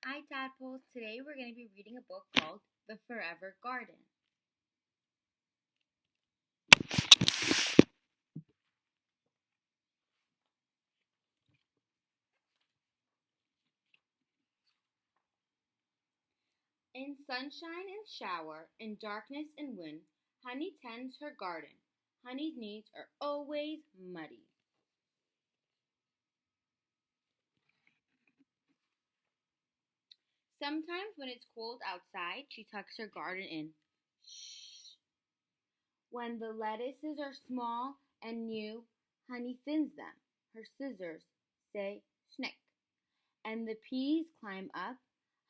Hi, Tadpoles. Today we're going to be reading a book called The Forever Garden. In sunshine and shower, in darkness and wind, Honey tends her garden. Honey's needs are always muddy. Sometimes when it's cold outside, she tucks her garden in. Shh. When the lettuces are small and new, Honey thins them. Her scissors say snick. And the peas climb up.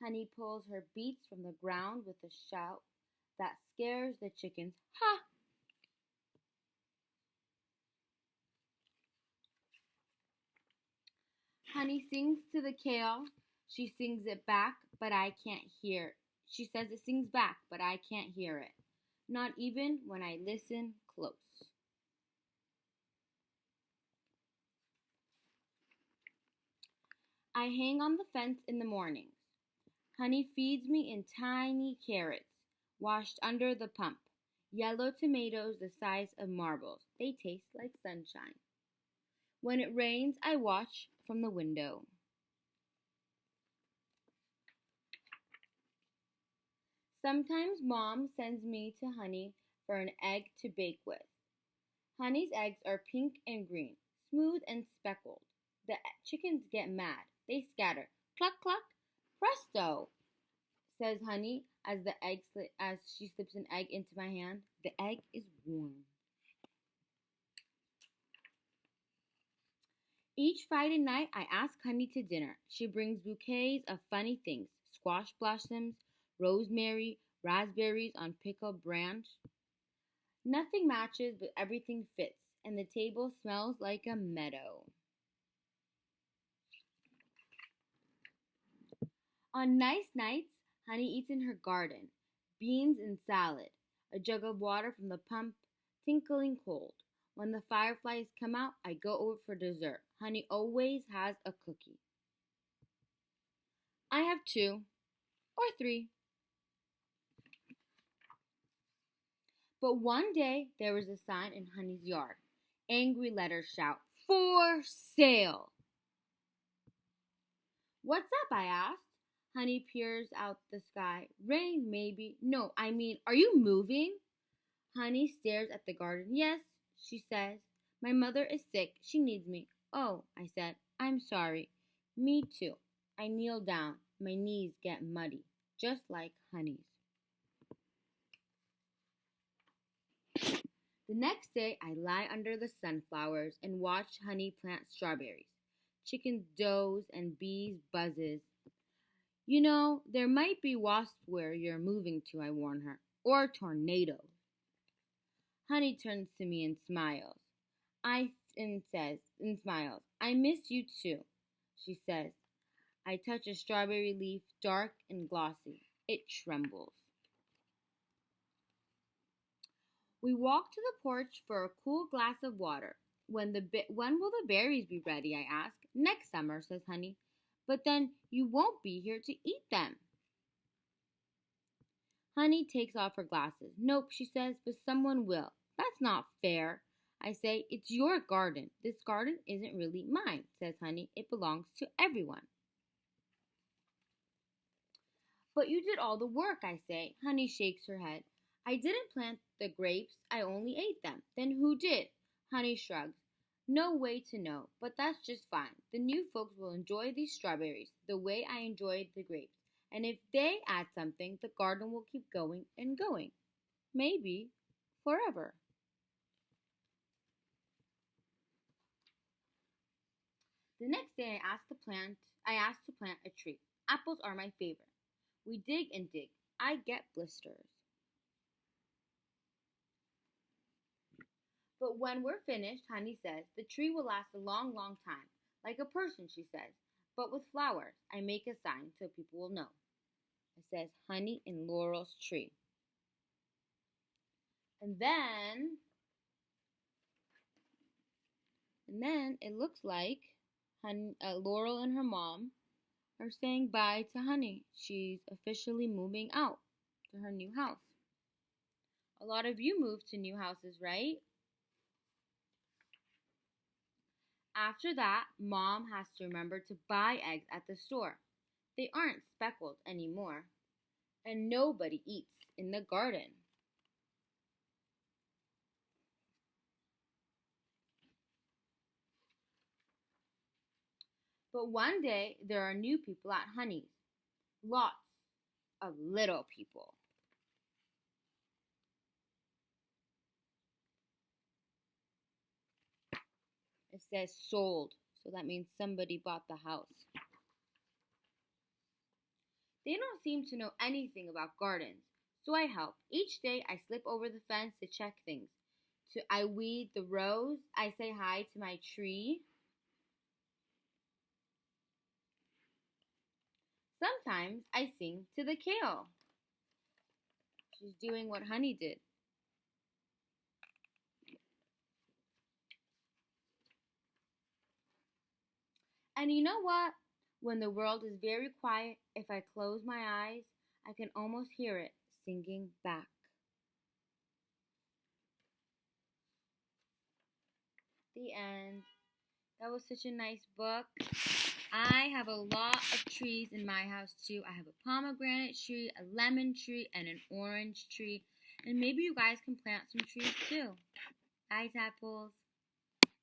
Honey pulls her beets from the ground with a shout that scares the chickens. Ha! Honey sings to the kale. She sings it back, but I can't hear. She says it sings back, but I can't hear it. Not even when I listen close. I hang on the fence in the mornings. Honey feeds me in tiny carrots, washed under the pump. Yellow tomatoes the size of marbles. They taste like sunshine. When it rains, I watch from the window. Sometimes Mom sends me to Honey for an egg to bake with. Honey's eggs are pink and green, smooth and speckled. The chickens get mad. They scatter. Cluck, cluck. Presto, says Honey as she slips an egg into my hand. The egg is warm. Each Friday night, I ask Honey to dinner. She brings bouquets of funny things: squash blossoms, rosemary, raspberries on pickled branch. Nothing matches, but everything fits, and the table smells like a meadow. On nice nights, Honey eats in her garden: beans and salad, a jug of water from the pump, tinkling cold. When the fireflies come out, I go over for dessert. Honey always has a cookie. I have two or three. But one day there was a sign in Honey's yard. Angry letters shout, "For sale!" "What's up?" I asked. Honey peers out the sky. "Rain, maybe." "No, I mean, are you moving?" Honey stares at the garden. "Yes," she says. "My mother is sick. She needs me." "Oh," I said. "I'm sorry." "Me too." I kneel down. My knees get muddy, just like Honey's. The next day, I lie under the sunflowers and watch Honey plant strawberries. Chickens doze and bees buzzes. "You know, there might be wasps where you're moving to," I warn her. "Or tornadoes." Honey turns to me and smiles. And smiles. "I miss you too," she says. I touch a strawberry leaf, dark and glossy. It trembles. We walk to the porch for a cool glass of water. When will the berries be ready?" I ask. "Next summer," says Honey. "But then you won't be here to eat them." Honey takes off her glasses. "Nope," she says, "but someone will." "That's not fair." I say, "It's your garden." "This garden isn't really mine," says Honey. "It belongs to everyone." "But you did all the work," I say. Honey shakes her head. "I didn't plant the grapes. I only ate them." "Then who did?" Honey shrugs. "No way to know, but that's just fine. The new folks will enjoy these strawberries the way I enjoyed the grapes. And if they add something, the garden will keep going and going. Maybe forever." The next day I asked to plant a tree. Apples are my favorite. We dig and dig. I get blisters. But when we're finished, Honey says, "The tree will last a long, long time. Like a person," she says, "but with flowers." I make a sign so people will know. It says Honey and Laurel's tree. And then, it looks like Laurel and her mom are saying bye to Honey. She's officially moving out to her new house. A lot of you move to new houses, right? After that, Mom has to remember to buy eggs at the store. They aren't speckled anymore, and nobody eats in the garden. But one day, there are new people at Honey's. Lots of little people. It says sold, so that means somebody bought the house. They don't seem to know anything about gardens, so I help. Each day I slip over the fence to check things. I weed the rose, I say hi to my tree. Sometimes I sing to the kale. She's doing what Honey did. And you know what? When the world is very quiet, if I close my eyes, I can almost hear it singing back. The end. That was such a nice book. I have a lot of trees in my house too. I have a pomegranate tree, a lemon tree, and an orange tree. And maybe you guys can plant some trees too. Bye, tadpoles.